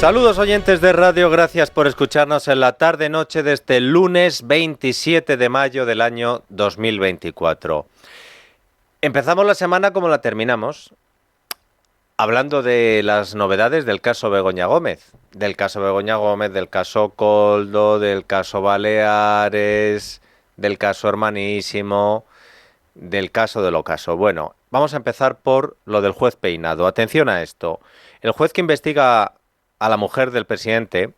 Saludos oyentes de radio, gracias por escucharnos en la tarde-noche de este lunes 27 de mayo del año 2024. Empezamos la semana como la terminamos, hablando de las novedades del caso Begoña Gómez, del caso Coldo, del caso Baleares, del caso Hermanísimo, del caso del ocaso. Bueno, vamos a empezar por lo del juez Peinado. Atención a esto. El juez que investiga a la mujer del presidente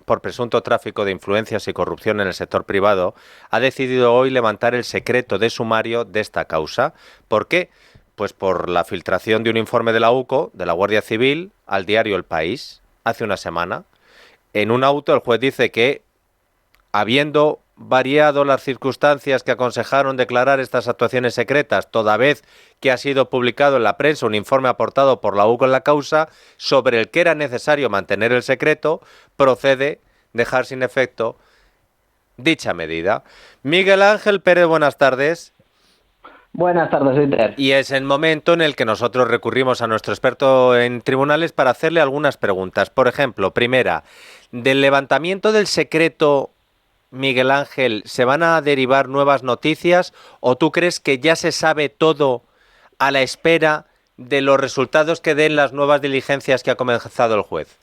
por presunto tráfico de influencias y corrupción en el sector privado ha decidido hoy levantar el secreto de sumario de esta causa. ¿Por qué? Pues por la filtración de un informe de la UCO, de la Guardia Civil, al diario El País, hace una semana. En un auto el juez dice que, habiendo variado las circunstancias que aconsejaron declarar estas actuaciones secretas, toda vez que ha sido publicado en la prensa un informe aportado por la UCO en la causa sobre el que era necesario mantener el secreto, procede dejar sin efecto dicha medida. Miguel Ángel Pérez, buenas tardes. Buenas tardes, Inter. Y es el momento en el que nosotros recurrimos a nuestro experto en tribunales para hacerle algunas preguntas. Por ejemplo, primera, del levantamiento del secreto, Miguel Ángel, ¿se van a derivar nuevas noticias o tú crees que ya se sabe todo a la espera de los resultados que den las nuevas diligencias que ha comenzado el juez?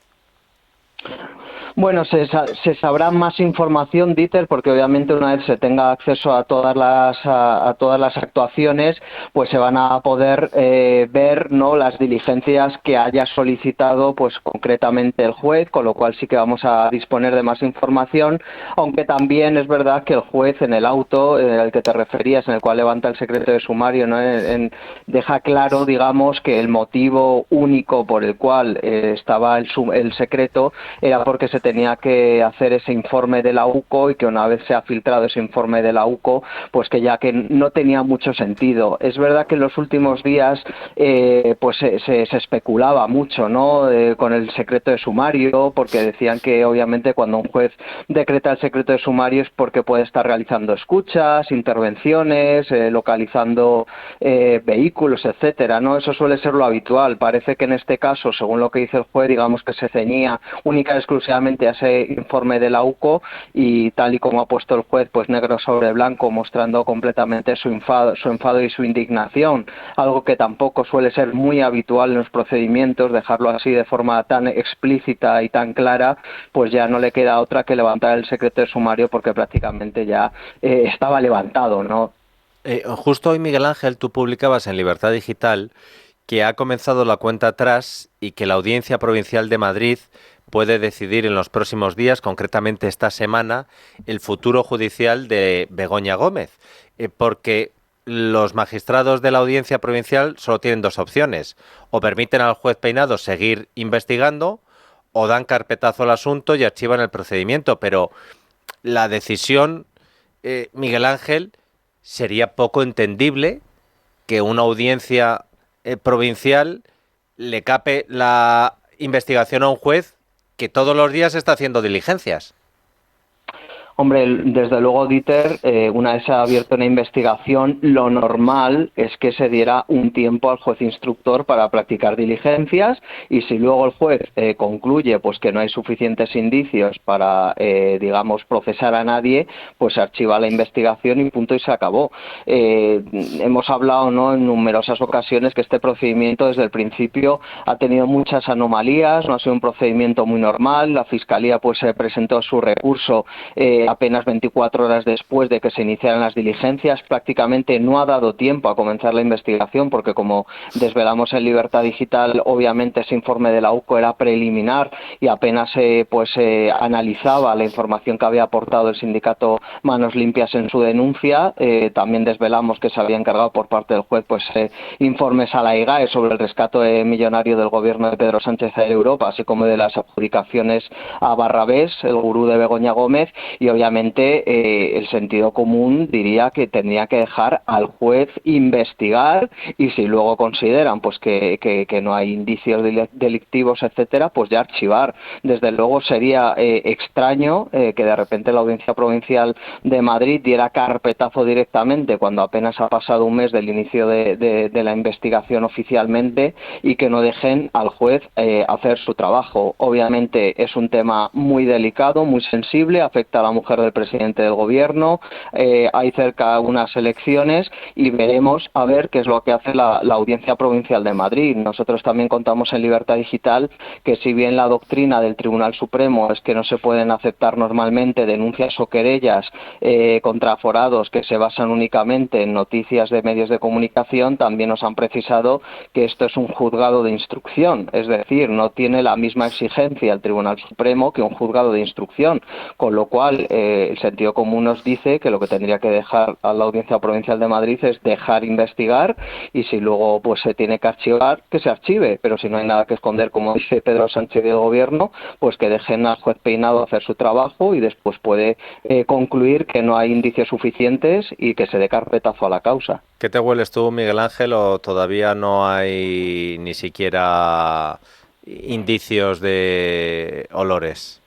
Bueno, se sabrá más información, Dieter, porque obviamente una vez se tenga acceso a todas las actuaciones, pues se van a poder ver, ¿no?, las diligencias que haya solicitado, pues concretamente el juez, con lo cual sí que vamos a disponer de más información, aunque también es verdad que el juez en el auto al que te referías, en el cual levanta el secreto de sumario, ¿no?, deja claro, digamos, que el motivo único por el cual estaba el secreto era porque se tenía que hacer ese informe de la UCO y que una vez se ha filtrado ese informe de la UCO, pues que ya que no tenía mucho sentido. Es verdad que en los últimos días pues se especulaba mucho, ¿no?, con el secreto de sumario, porque decían que obviamente cuando un juez decreta el secreto de sumario es porque puede estar realizando escuchas, intervenciones, localizando vehículos, etcétera, ¿no? Eso suele ser lo habitual. Parece que en este caso, según lo que dice el juez, digamos que se ceñía única y exclusivamente a ese informe de la UCO y tal y como ha puesto el juez, pues negro sobre blanco, mostrando completamente su enfado y su indignación, algo que tampoco suele ser muy habitual en los procedimientos. Dejarlo así de forma tan explícita y tan clara, pues ya no le queda otra que levantar el secreto de sumario porque prácticamente ya estaba levantado, ¿no? Justo hoy, Miguel Ángel, tú publicabas en Libertad Digital que ha comenzado la cuenta atrás y que la Audiencia Provincial de Madrid puede decidir en los próximos días, concretamente esta semana, el futuro judicial de Begoña Gómez, porque los magistrados de la Audiencia Provincial solo tienen dos opciones: o permiten al juez Peinado seguir investigando o dan carpetazo al asunto y archivan el procedimiento, pero la decisión, Miguel Ángel, sería poco entendible que una audiencia provincial le cape la investigación a un juez que todos los días está haciendo diligencias. Hombre, desde luego, Dieter, una vez se ha abierto una investigación, lo normal es que se diera un tiempo al juez instructor para practicar diligencias, y si luego el juez concluye pues que no hay suficientes indicios para, digamos, procesar a nadie, pues se archiva la investigación y punto, y se acabó. Hemos hablado, ¿no?, en numerosas ocasiones que este procedimiento desde el principio ha tenido muchas anomalías, no ha sido un procedimiento muy normal. La Fiscalía pues presentó su recurso apenas 24 horas después de que se iniciaran las diligencias. Prácticamente no ha dado tiempo a comenzar la investigación porque, como desvelamos en Libertad Digital, obviamente ese informe de la UCO era preliminar y apenas analizaba la información que había aportado el sindicato Manos Limpias en su denuncia. También desvelamos que se había encargado por parte del juez informes a la IGAE sobre el rescate millonario del gobierno de Pedro Sánchez a Europa, así como de las adjudicaciones a Barrabés, el gurú de Begoña Gómez, y obviamente el sentido común diría que tendría que dejar al juez investigar, y si luego consideran pues que no hay indicios delictivos, etcétera, pues ya archivar. Desde luego sería extraño que de repente la Audiencia Provincial de Madrid diera carpetazo directamente cuando apenas ha pasado un mes del inicio de la investigación oficialmente, y que no dejen al juez hacer su trabajo. Obviamente es un tema muy delicado, muy sensible, afecta a la mujer del presidente del gobierno, hay cerca unas elecciones y veremos a ver qué es lo que hace la Audiencia Provincial de Madrid. Nosotros también contamos en Libertad Digital que, si bien la doctrina del Tribunal Supremo es que no se pueden aceptar normalmente denuncias o querellas contra aforados que se basan únicamente en noticias de medios de comunicación, también nos han precisado que esto es un juzgado de instrucción, es decir, no tiene la misma exigencia el Tribunal Supremo que un juzgado de instrucción, con lo cual el sentido común nos dice que lo que tendría que dejar a la Audiencia Provincial de Madrid es dejar investigar, y si luego pues se tiene que archivar, que se archive, pero si no hay nada que esconder, como dice Pedro Sánchez del Gobierno, pues que dejen al juez Peinado hacer su trabajo, y después puede concluir que no hay indicios suficientes y que se dé carpetazo a la causa. ¿Qué te hueles tú, Miguel Ángel, o todavía no hay ni siquiera indicios de olores?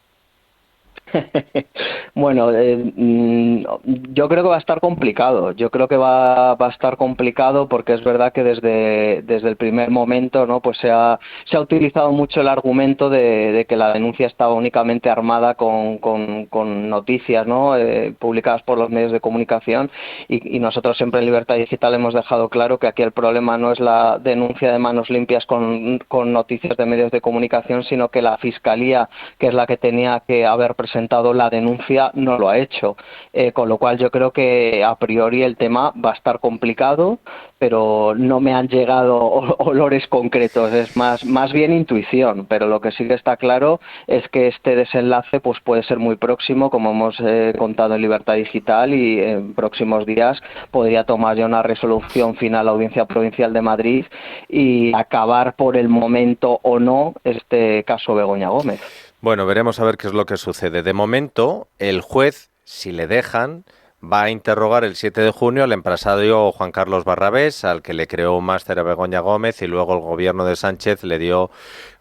Bueno, yo creo que va a estar complicado. Yo creo que va a estar complicado porque es verdad que desde el primer momento, ¿no? Pues se ha utilizado mucho el argumento de que la denuncia estaba únicamente armada con noticias, ¿no? Publicadas por los medios de comunicación, y nosotros siempre en Libertad Digital hemos dejado claro que aquí el problema no es la denuncia de manos limpias con noticias de medios de comunicación, sino que la Fiscalía, que es la que tenía que haber presentado la denuncia, no lo ha hecho, con lo cual yo creo que a priori el tema va a estar complicado, pero no me han llegado olores concretos, es más bien intuición, pero lo que sí que está claro es que este desenlace pues puede ser muy próximo, como hemos contado en Libertad Digital, y en próximos días podría tomar ya una resolución final la Audiencia Provincial de Madrid y acabar por el momento o no este caso Begoña Gómez. Bueno, veremos a ver qué es lo que sucede. De momento, el juez, si le dejan, va a interrogar el 7 de junio al empresario Juan Carlos Barrabés, al que le creó un máster a Begoña Gómez, y luego el gobierno de Sánchez le dio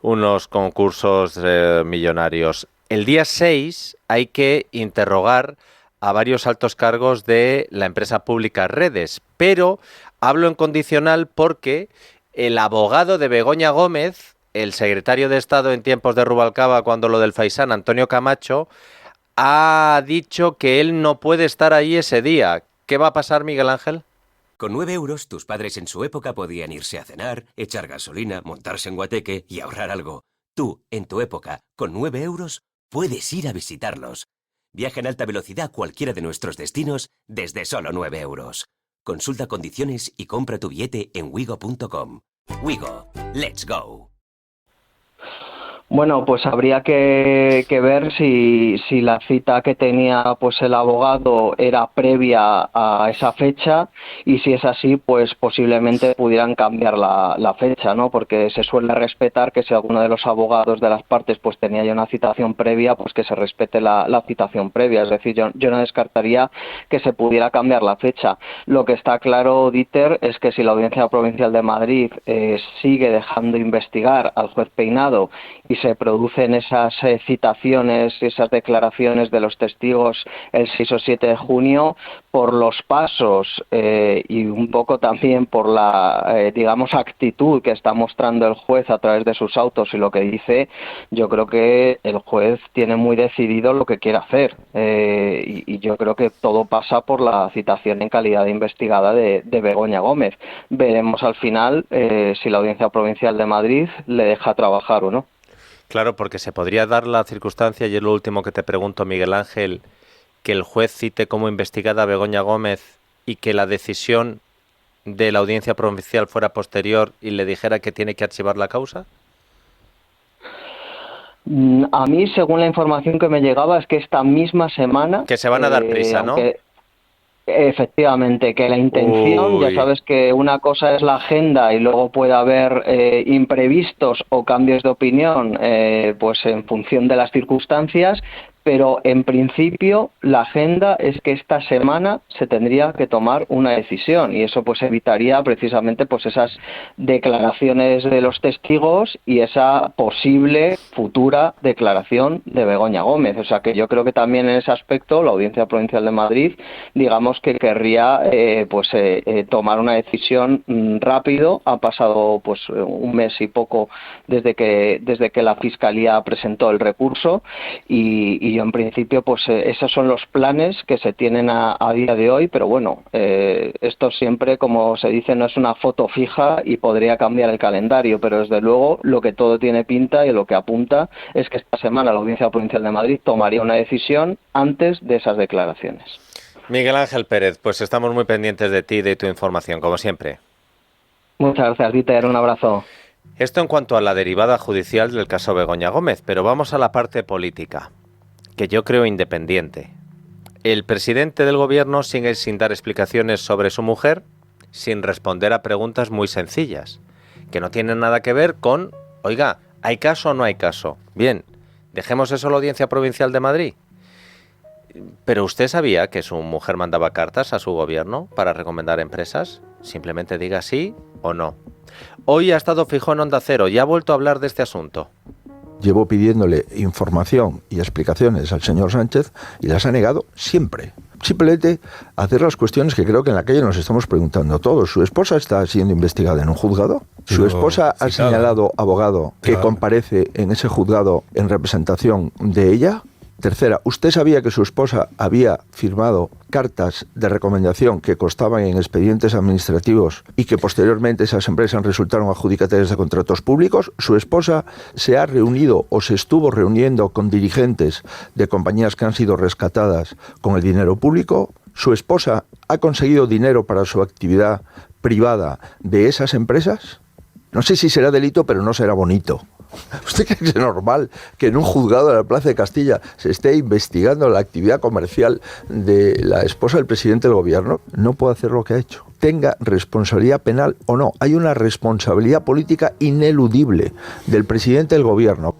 unos concursos millonarios. El día 6 hay que interrogar a varios altos cargos de la empresa pública Redes, pero hablo en condicional porque el abogado de Begoña Gómez, el secretario de Estado en tiempos de Rubalcaba, cuando lo del Faisán, Antonio Camacho, ha dicho que él no puede estar ahí ese día. ¿Qué va a pasar, Miguel Ángel? Con 9 euros, tus padres en su época podían irse a cenar, echar gasolina, montarse en guateque y ahorrar algo. Tú, en tu época, con 9 euros, puedes ir a visitarlos. Viaja en alta velocidad a cualquiera de nuestros destinos desde solo 9 euros. Consulta condiciones y compra tu billete en wigo.com. Wigo, let's go. Bueno, pues habría que ver si la cita que tenía pues el abogado era previa a esa fecha, y si es así, pues posiblemente pudieran cambiar la fecha, ¿no? Porque se suele respetar que si alguno de los abogados de las partes pues tenía ya una citación previa, pues que se respete la citación previa. Es decir, yo no descartaría que se pudiera cambiar la fecha. Lo que está claro, Dieter, es que si la Audiencia Provincial de Madrid sigue dejando investigar al juez Peinado y se producen esas citaciones, esas declaraciones de los testigos el 6 o 7 de junio, por los pasos y un poco también por la, digamos, actitud que está mostrando el juez a través de sus autos y lo que dice, yo creo que el juez tiene muy decidido lo que quiere hacer, y yo creo que todo pasa por la citación en calidad de investigada de Begoña Gómez. Veremos al final si la Audiencia Provincial de Madrid le deja trabajar o no. Claro, porque se podría dar la circunstancia, y es lo último que te pregunto, Miguel Ángel, que el juez cite como investigada a Begoña Gómez y que la decisión de la Audiencia Provincial fuera posterior y le dijera que tiene que archivar la causa. A mí, según la información que me llegaba, es que esta misma semana... Que se van a dar prisa, ¿no? Efectivamente, que la intención, ya sabes que una cosa es la agenda y luego puede haber imprevistos o cambios de opinión pues en función de las circunstancias, pero en principio la agenda es que esta semana se tendría que tomar una decisión, y eso pues evitaría precisamente pues esas declaraciones de los testigos y esa posible futura declaración de Begoña Gómez. O sea que yo creo que también en ese aspecto la Audiencia Provincial de Madrid, digamos que querría tomar una decisión rápido. Ha pasado pues un mes y poco desde que la Fiscalía presentó el recurso, y yo en principio pues esos son los planes que se tienen a día de hoy, pero bueno, esto siempre, como se dice, no es una foto fija y podría cambiar el calendario, pero desde luego lo que todo tiene pinta y lo que apunta es que esta semana la Audiencia Provincial de Madrid tomaría una decisión antes de esas declaraciones. Miguel Ángel Pérez, pues estamos muy pendientes de ti y de tu información, como siempre. Muchas gracias, Dieter, un abrazo. Esto en cuanto a la derivada judicial del caso Begoña Gómez, pero vamos a la parte política, que yo creo independiente. El presidente del gobierno sigue sin dar explicaciones sobre su mujer, sin responder a preguntas muy sencillas, que no tienen nada que ver con, oiga, ¿hay caso o no hay caso? Bien, dejemos eso a la Audiencia Provincial de Madrid. ¿Pero usted sabía que su mujer mandaba cartas a su gobierno para recomendar empresas? Simplemente diga sí o no. Hoy ha estado Feijóo en Onda Cero y ha vuelto a hablar de este asunto. Llevo pidiéndole información y explicaciones al señor Sánchez y las ha negado siempre. Simplemente hacer las cuestiones que creo que en la calle nos estamos preguntando todos. ¿Su esposa está siendo investigada en un juzgado? ¿Su esposa ha señalado abogado que comparece en ese juzgado en representación de ella? Tercera, ¿usted sabía que su esposa había firmado cartas de recomendación que constaban en expedientes administrativos y que posteriormente esas empresas resultaron adjudicatarias de contratos públicos? ¿Su esposa se ha reunido o se estuvo reuniendo con dirigentes de compañías que han sido rescatadas con el dinero público? ¿Su esposa ha conseguido dinero para su actividad privada de esas empresas? No sé si será delito, pero no será bonito. ¿Usted cree que es normal que en un juzgado de la Plaza de Castilla se esté investigando la actividad comercial de la esposa del presidente del gobierno? No puede hacer lo que ha hecho. Tenga responsabilidad penal o no, hay una responsabilidad política ineludible del presidente del gobierno.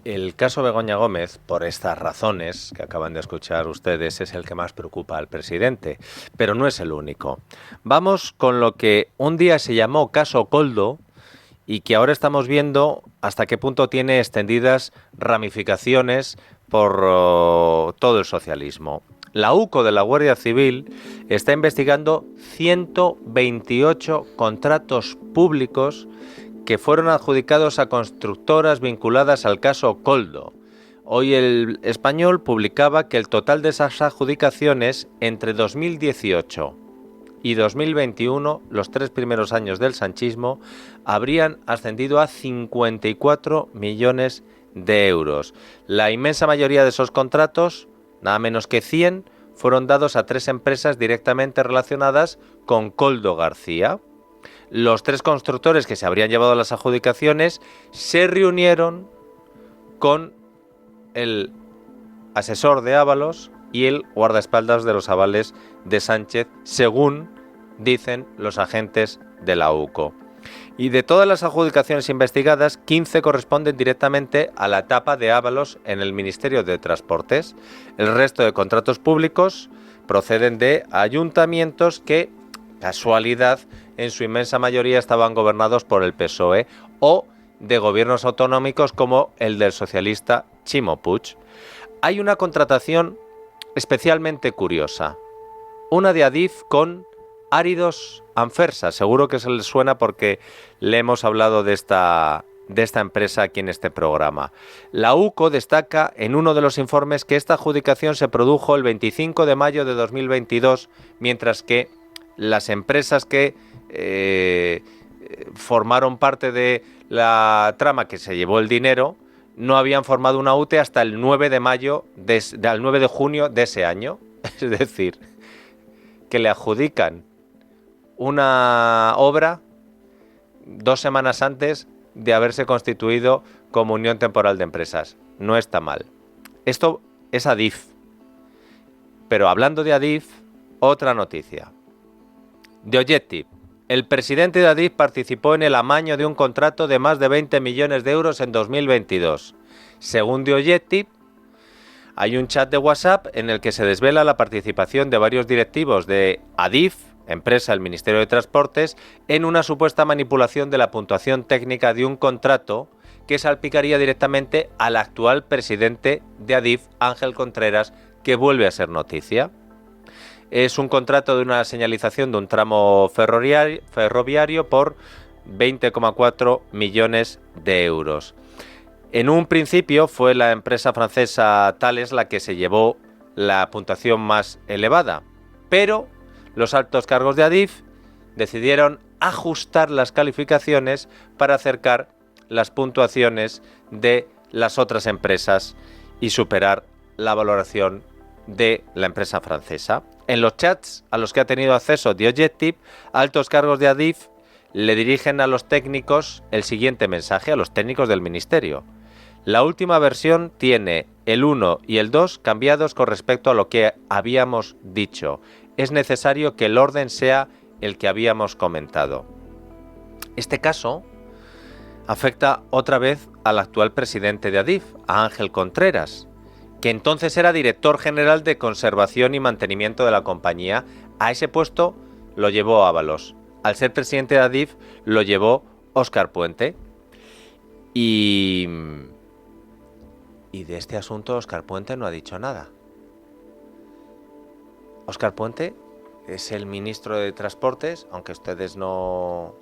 El caso Begoña Gómez, por estas razones que acaban de escuchar ustedes, es el que más preocupa al presidente, pero no es el único. Vamos con lo que un día se llamó caso Koldo y que ahora estamos viendo hasta qué punto tiene extendidas ramificaciones por todo el socialismo. La UCO de la Guardia Civil está investigando 128 contratos públicos que fueron adjudicados a constructoras vinculadas al caso Koldo. Hoy el Español publicaba que el total de esas adjudicaciones entre 2018 y 2021, los 3 primeros años del sanchismo, habrían ascendido a 54 millones de euros. La inmensa mayoría de esos contratos, nada menos que 100, fueron dados a 3 empresas directamente relacionadas con Koldo García. Los 3 constructores que se habrían llevado las adjudicaciones se reunieron con el asesor de Ábalos y el guardaespaldas de los avales de Sánchez, según dicen los agentes de la UCO. Y de todas las adjudicaciones investigadas, 15 corresponden directamente a la etapa de Ábalos en el Ministerio de Transportes. El resto de contratos públicos proceden de ayuntamientos que, casualidad, en su inmensa mayoría estaban gobernados por el PSOE, o de gobiernos autonómicos como el del socialista Ximo Puig. Hay una contratación especialmente curiosa, una de Adif con Áridos Anfersa. Seguro que se les suena porque le hemos hablado de esta empresa aquí en este programa. La UCO destaca en uno de los informes que esta adjudicación se produjo el 25 de mayo de 2022, mientras que las empresas que formaron parte de la trama que se llevó el dinero no habían formado una UTE hasta el 9 de mayo, al 9 de junio de ese año. Es decir, que le adjudican una obra 2 semanas antes de haberse constituido como unión temporal de empresas. No está mal. Esto es Adif. Pero hablando de Adif, otra noticia. De Objective. El presidente de Adif participó en el amaño de un contrato de más de 20 millones de euros en 2022. Según The Objective, Hay un chat de WhatsApp en el que se desvela la participación de varios directivos de Adif, empresa del Ministerio de Transportes, en una supuesta manipulación de la puntuación técnica de un contrato que salpicaría directamente al actual presidente de Adif, Ángel Contreras, que vuelve a ser noticia. Es un contrato de una señalización de un tramo ferroviario por 20,4 millones de euros. En un principio fue la empresa francesa Thales la que se llevó la puntuación más elevada, pero los altos cargos de Adif decidieron ajustar las calificaciones para acercar las puntuaciones de las otras empresas y superar la valoración de la empresa francesa. En los chats a los que ha tenido acceso The Objective, altos cargos de Adif le dirigen a los técnicos el siguiente mensaje, a los técnicos del ministerio. La última versión tiene el 1 y el 2 cambiados con respecto a lo que habíamos dicho. Es necesario que el orden sea el que habíamos comentado. Este caso afecta otra vez al actual presidente de Adif, a Ángel Contreras, que entonces era director general de conservación y mantenimiento de la compañía. A ese puesto lo llevó Ábalos. Al ser presidente de Adif lo llevó Óscar Puente. Y de este asunto Óscar Puente no ha dicho nada. Óscar Puente es el ministro de Transportes, aunque ustedes no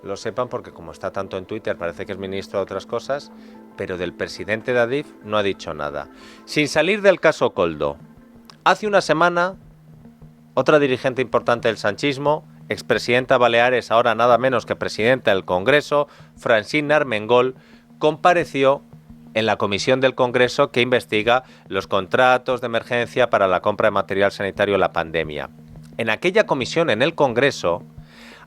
lo sepan porque como está tanto en Twitter parece que es ministro de otras cosas, pero del presidente de Adif no ha dicho nada. Sin salir del caso Koldo, hace una semana otra dirigente importante del sanchismo, expresidenta Baleares, ahora nada menos que presidenta del Congreso, Francina Armengol, compareció en la comisión del Congreso que investiga los contratos de emergencia para la compra de material sanitario en la pandemia. En aquella comisión en el Congreso,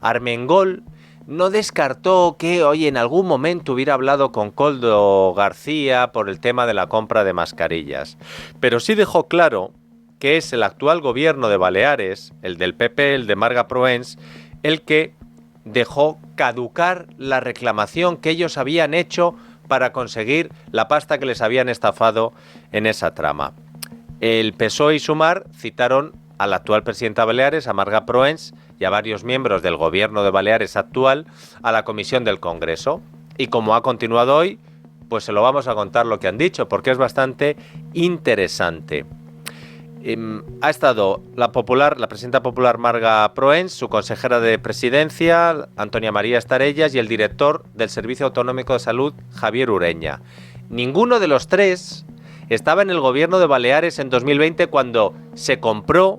Armengol no descartó que hoy en algún momento hubiera hablado con Koldo García por el tema de la compra de mascarillas, pero sí dejó claro que es el actual gobierno de Baleares, el del PP, el de Marga Proens, el que dejó caducar la reclamación que ellos habían hecho para conseguir la pasta que les habían estafado en esa trama. El PSOE y Sumar citaron a la actual presidenta de Baleares, a Marga Proens, y a varios miembros del gobierno de Baleares actual a la comisión del Congreso. Y como ha continuado hoy, pues se lo vamos a contar lo que han dicho, porque es bastante interesante. Ha estado la presidenta popular Marga Proens, su consejera de presidencia, Antonia María Estarellas, y el director del Servicio Autonómico de Salud, Javier Ureña. Ninguno de los tres estaba en el gobierno de Baleares en 2020 cuando se compró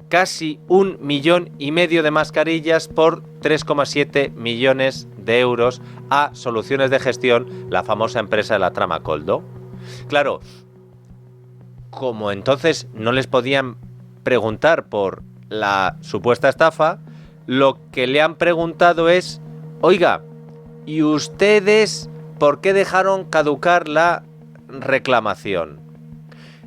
casi 1,5 millones de mascarillas por 3,7 millones de euros a Soluciones de Gestión, la famosa empresa de la trama Koldo. Claro, como entonces no les podían preguntar por la supuesta estafa, lo que le han preguntado es: oiga, ¿y ustedes por qué dejaron caducar la reclamación?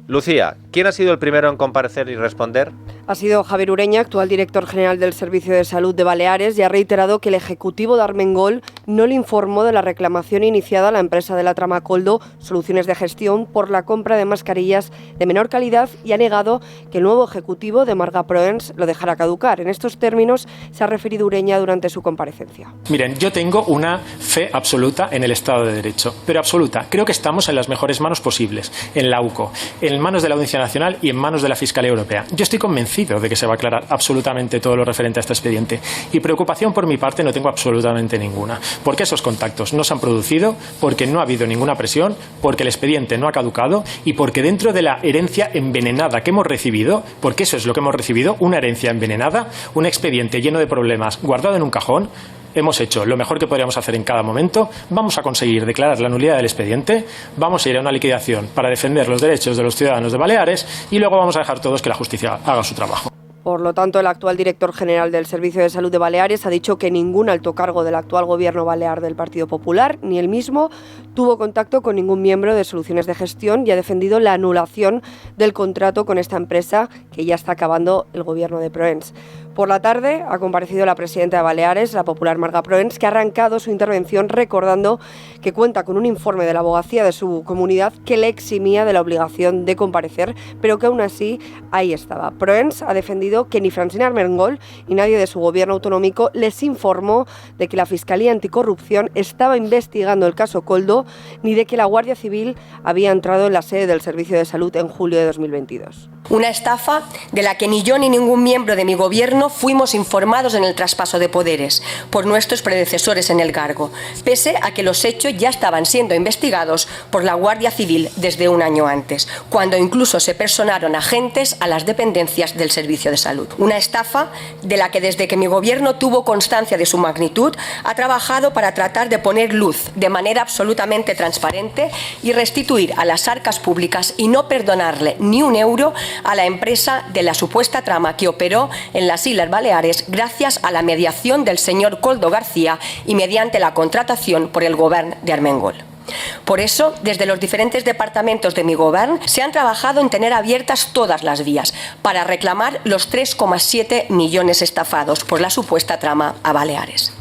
Lucía, ¿quién ha sido el primero en comparecer y responder? Ha sido Javier Ureña, actual director general del Servicio de Salud de Baleares, y ha reiterado que el ejecutivo de Armengol no le informó de la reclamación iniciada a la empresa de la trama Koldo, Soluciones de Gestión, por la compra de mascarillas de menor calidad, y ha negado que el nuevo ejecutivo de Marga Proens lo dejara caducar. En estos términos se ha referido Ureña durante su comparecencia. Miren, yo tengo una fe absoluta en el Estado de Derecho, pero absoluta. Creo que estamos en las mejores manos posibles, en la UCO, en manos de la Audiencia Nacional y en manos de la Fiscalía Europea. Yo estoy convencido de que se va a aclarar absolutamente todo lo referente a este expediente. Y preocupación por mi parte no tengo absolutamente ninguna. Porque esos contactos no se han producido, porque no ha habido ninguna presión, porque el expediente no ha caducado y porque dentro de la herencia envenenada que hemos recibido, porque eso es lo que hemos recibido, una herencia envenenada, un expediente lleno de problemas guardado en un cajón, hemos hecho lo mejor que podríamos hacer en cada momento. Vamos a conseguir declarar la nulidad del expediente, vamos a ir a una liquidación para defender los derechos de los ciudadanos de Baleares y luego vamos a dejar todos que la justicia haga su trabajo. Por lo tanto, el actual director general del Servicio de Salud de Baleares ha dicho que ningún alto cargo del actual gobierno balear del Partido Popular, ni él mismo, tuvo contacto con ningún miembro de Soluciones de Gestión y ha defendido la anulación del contrato con esta empresa que ya está acabando el gobierno de Proens. Por la tarde ha comparecido la presidenta de Baleares, la popular Marga Proens, que ha arrancado su intervención recordando que cuenta con un informe de la abogacía de su comunidad que le eximía de la obligación de comparecer, pero que aún así ahí estaba. Proens ha defendido que ni Francina Armengol ni nadie de su gobierno autonómico les informó de que la Fiscalía Anticorrupción estaba investigando el caso Koldo, ni de que la Guardia Civil había entrado en la sede del Servicio de Salud en julio de 2022. Una estafa de la que ni yo ni ningún miembro de mi gobierno fuimos informados en el traspaso de poderes por nuestros predecesores en el cargo, pese a que los hechos ya estaban siendo investigados por la Guardia Civil desde un año antes, cuando incluso se personaron agentes a las dependencias del Servicio de Salud. Una estafa de la que desde que mi gobierno tuvo constancia de su magnitud ha trabajado para tratar de poner luz de manera absolutamente transparente y restituir a las arcas públicas y no perdonarle ni un euro a la empresa de la supuesta trama que operó en las Islas Baleares gracias a la mediación del señor Koldo García y mediante la contratación por el Govern de Armengol. Por eso, desde los diferentes departamentos de mi gobierno se han trabajado en tener abiertas todas las vías para reclamar los 3,7 millones estafados por la supuesta trama a Baleares.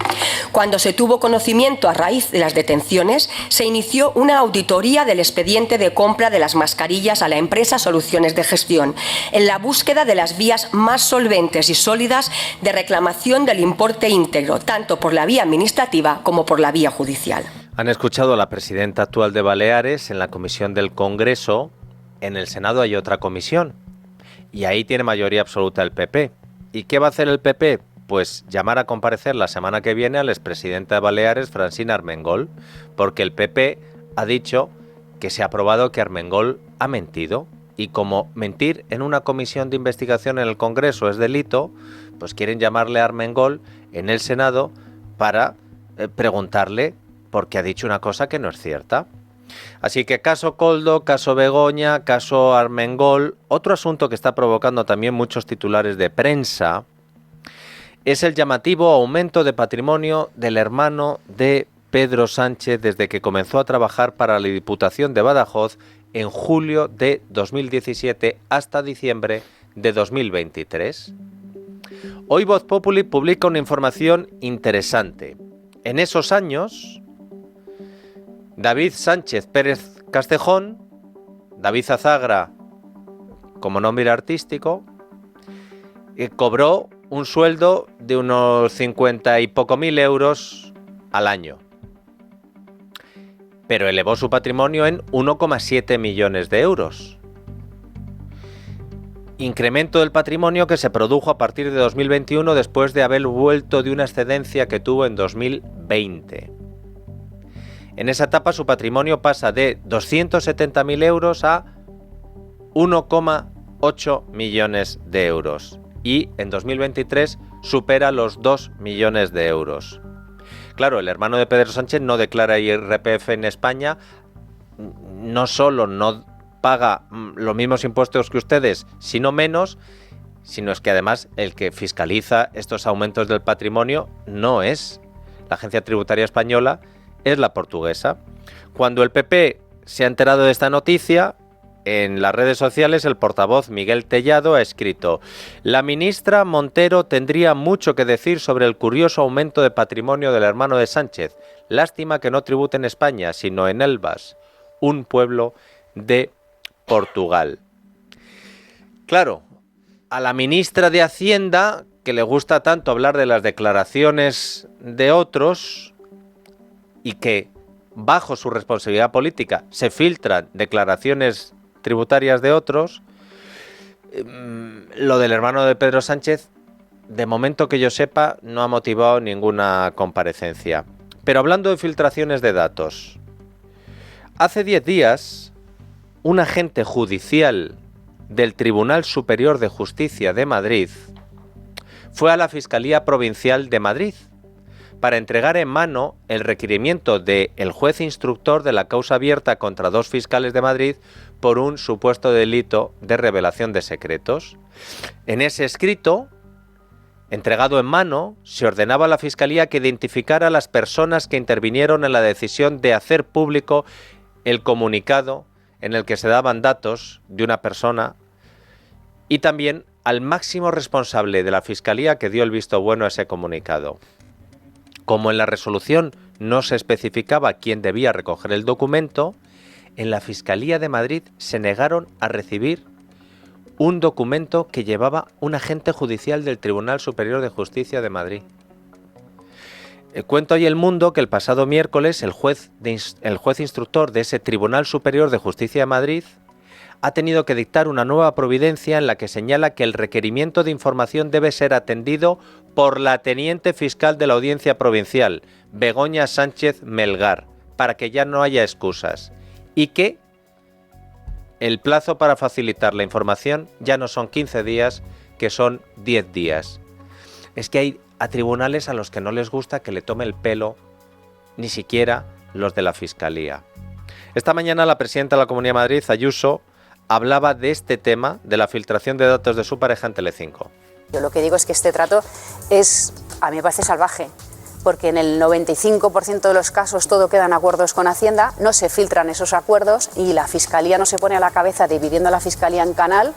Cuando se tuvo conocimiento a raíz de las detenciones, se inició una auditoría del expediente de compra de las mascarillas a la empresa Soluciones de Gestión, en la búsqueda de las vías más solventes y sólidas de reclamación del importe íntegro, tanto por la vía administrativa como por la vía judicial. Han escuchado a la presidenta actual de Baleares en la comisión del Congreso. En el Senado hay otra comisión y ahí tiene mayoría absoluta el PP. ¿Y qué va a hacer el PP? Pues llamar a comparecer la semana que viene al expresidente de Baleares, Francina Armengol, porque el PP ha dicho que se ha probado que Armengol ha mentido y como mentir en una comisión de investigación en el Congreso es delito, pues quieren llamarle a Armengol en el Senado para preguntarle porque ha dicho una cosa que no es cierta. Así que caso Koldo, caso Begoña, caso Armengol. Otro asunto que está provocando también muchos titulares de prensa es el llamativo aumento de patrimonio del hermano de Pedro Sánchez desde que comenzó a trabajar para la Diputación de Badajoz en julio de 2017 hasta diciembre de 2023. Hoy Voz Populi publica una información interesante. En esos años, David Sánchez Pérez Castejón, David Azagra como nombre artístico, cobró un sueldo de unos 50 y poco mil euros al año, pero elevó su patrimonio en 1,7 millones de euros. Incremento del patrimonio que se produjo a partir de 2021 después de haber vuelto de una excedencia que tuvo en 2020. En esa etapa su patrimonio pasa de 270.000 euros a 1,8 millones de euros y en 2023 supera los 2 millones de euros. Claro, el hermano de Pedro Sánchez no declara IRPF en España, no solo no paga los mismos impuestos que ustedes, sino menos, sino es que además el que fiscaliza estos aumentos del patrimonio no es la Agencia Tributaria Española, es la portuguesa. Cuando el PP se ha enterado de esta noticia, en las redes sociales el portavoz Miguel Tellado ha escrito: la ministra Montero tendría mucho que decir sobre el curioso aumento de patrimonio del hermano de Sánchez. Lástima que no tribute en España, sino en Elvas, un pueblo de Portugal. Claro, a la ministra de Hacienda, que le gusta tanto hablar de las declaraciones de otros y que bajo su responsabilidad política se filtran declaraciones tributarias de otros, lo del hermano de Pedro Sánchez, de momento que yo sepa, no ha motivado ninguna comparecencia. Pero hablando de filtraciones de datos, hace 10 días, un agente judicial del Tribunal Superior de Justicia de Madrid fue a la Fiscalía Provincial de Madrid para entregar en mano el requerimiento del juez instructor de la causa abierta contra 2 fiscales de Madrid por un supuesto delito de revelación de secretos. En ese escrito, entregado en mano, se ordenaba a la Fiscalía que identificara a las personas que intervinieron en la decisión de hacer público el comunicado en el que se daban datos de una persona y también al máximo responsable de la Fiscalía que dio el visto bueno a ese comunicado. Como en la resolución no se especificaba quién debía recoger el documento, en la Fiscalía de Madrid se negaron a recibir un documento que llevaba un agente judicial del Tribunal Superior de Justicia de Madrid. Cuenta hoy El Mundo que el pasado miércoles el juez instructor de ese Tribunal Superior de Justicia de Madrid ha tenido que dictar una nueva providencia en la que señala que el requerimiento de información debe ser atendido por la teniente fiscal de la Audiencia Provincial, Begoña Sánchez Melgar, para que ya no haya excusas, y que el plazo para facilitar la información ya no son 15 días, que son 10 días. Es que hay a tribunales a los que no les gusta que le tome el pelo, ni siquiera los de la Fiscalía. Esta mañana la presidenta de la Comunidad de Madrid, Ayuso, hablaba de este tema, de la filtración de datos de su pareja en Telecinco. Yo lo que digo es que este trato a mí me parece salvaje, porque en el 95% de los casos todo quedan acuerdos con Hacienda, no se filtran esos acuerdos y la Fiscalía no se pone a la cabeza dividiendo a la Fiscalía en canal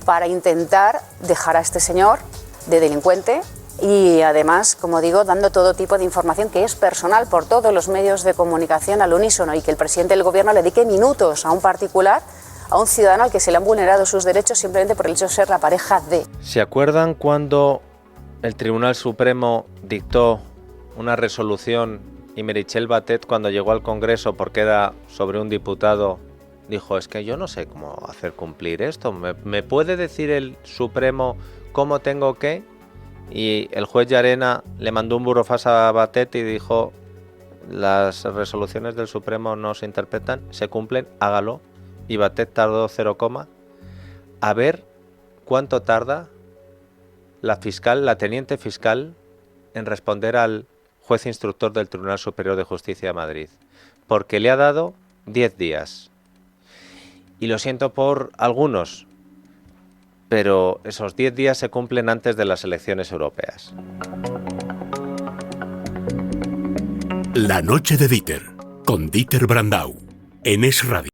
para intentar dejar a este señor de delincuente y además, como digo, dando todo tipo de información que es personal por todos los medios de comunicación al unísono y que el presidente del gobierno le dedique minutos a un particular, a un ciudadano al que se le han vulnerado sus derechos simplemente por el hecho de ser la pareja de. ¿Se acuerdan cuando el Tribunal Supremo dictó una resolución y Meritxell Batet, cuando llegó al Congreso porque era sobre un diputado, dijo: es que yo no sé cómo hacer cumplir esto, ¿me puede decir el Supremo cómo tengo que? Y el juez Llarena le mandó un burofax a Batet y dijo: las resoluciones del Supremo no se interpretan, se cumplen, hágalo. Y Batet tardó 0, a ver cuánto tarda la teniente fiscal, en responder al juez instructor del Tribunal Superior de Justicia de Madrid, porque le ha dado 10 días. Y lo siento por algunos, pero esos 10 días se cumplen antes de las elecciones europeas. La noche de Dieter, con Dieter Brandau, en Es Radio.